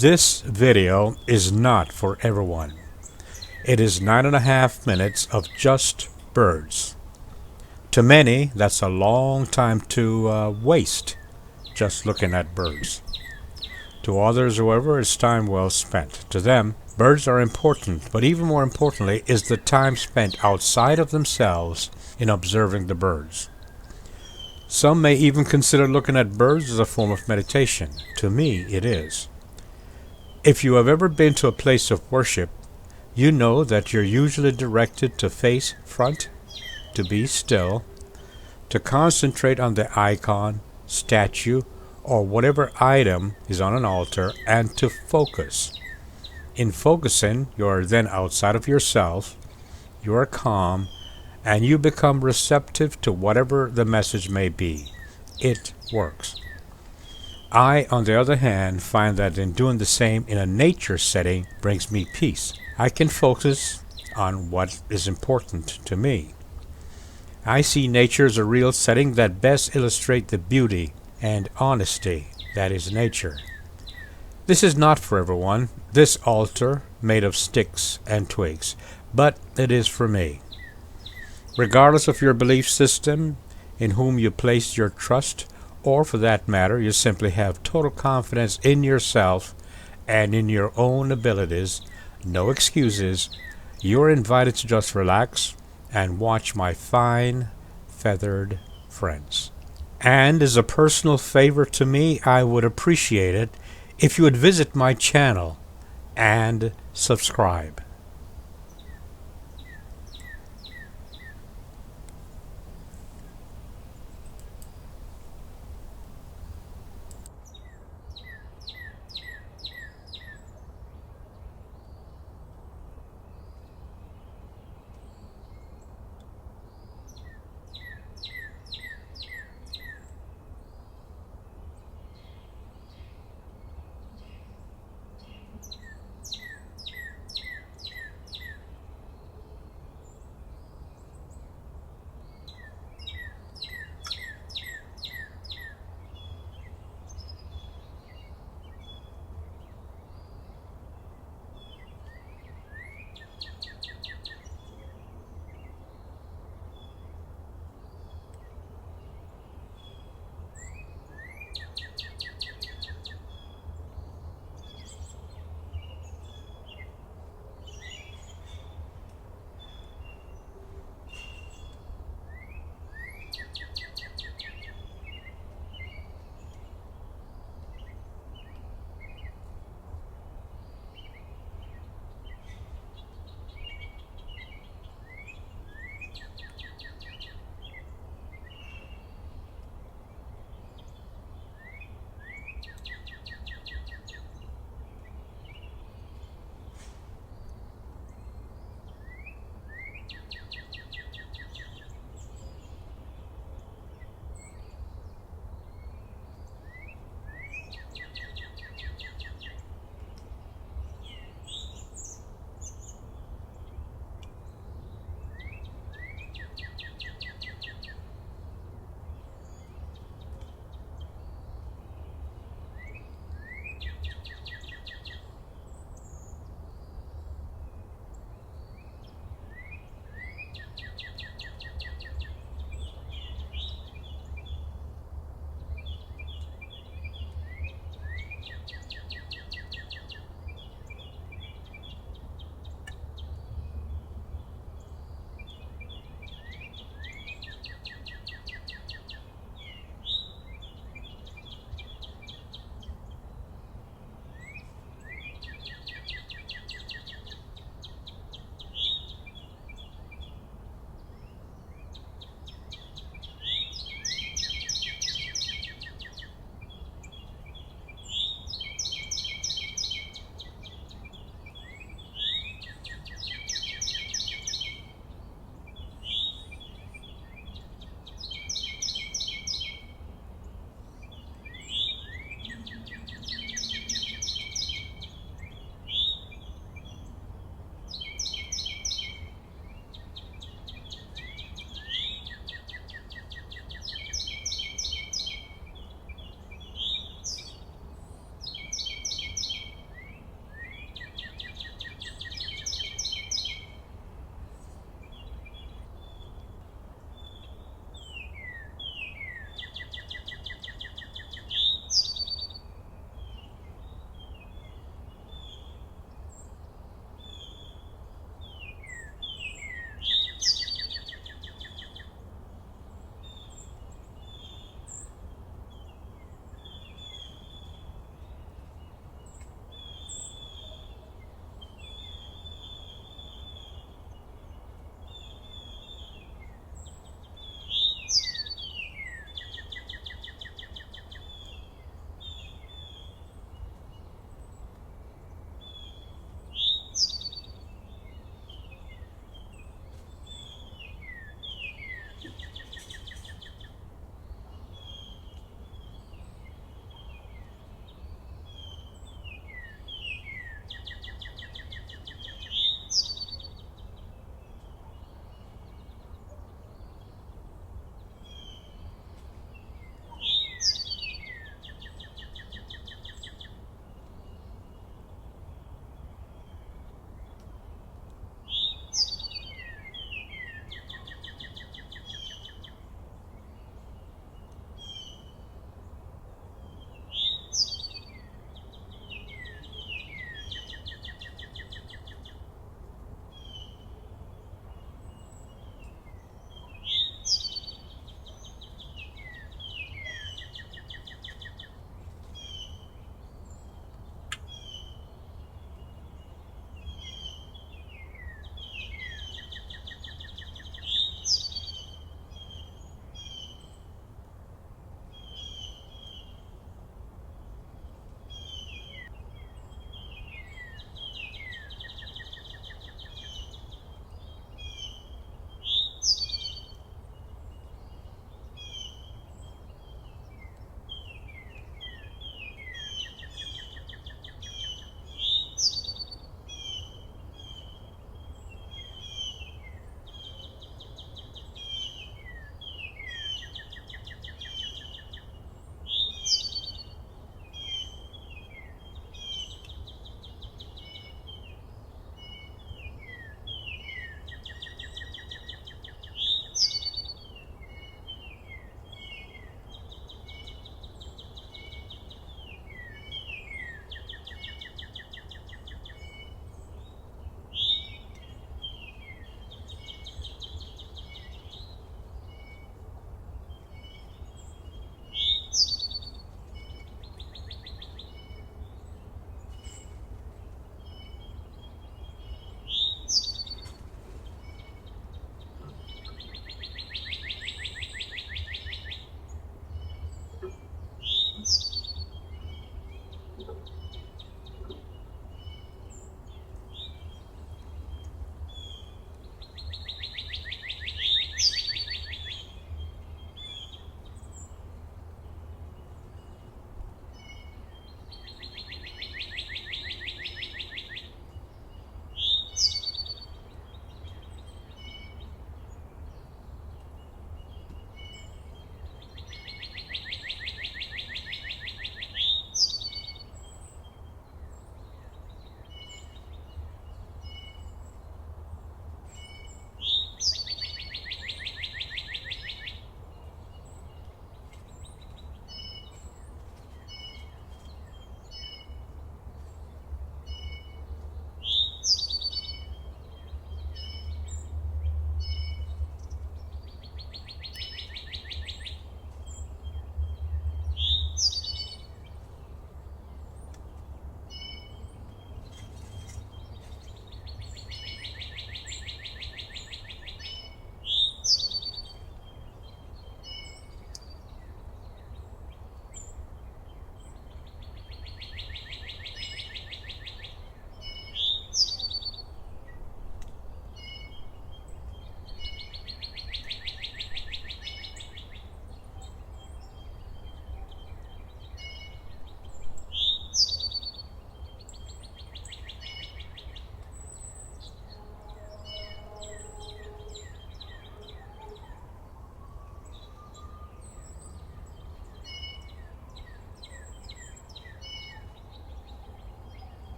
This video is not for everyone. It is 9.5 minutes of just birds. To many, that's a long time to waste just looking at birds. To others, however, it's time well spent. To them, birds are important, but even more importantly is the time spent outside of themselves in observing the birds. Some may even consider looking at birds as a form of meditation. To me, it is. If you have ever been to a place of worship, you know that you're usually directed to face front, to be still, to concentrate on the icon, statue, or whatever item is on an altar, and to focus. In focusing, you are then outside of yourself, you are calm, and you become receptive to whatever the message may be. It works. I, on the other hand, find that in doing the same in a nature setting brings me peace. I can focus on what is important to me. I see nature as a real setting that best illustrates the beauty and honesty that is nature. This is not for everyone, this altar made of sticks and twigs, but it is for me. Regardless of your belief system, in whom you place your trust, or for that matter, you simply have total confidence in yourself and in your own abilities, no excuses, you're invited to just relax and watch my fine, feathered friends. And as a personal favor to me, I would appreciate it if you would visit my channel and subscribe.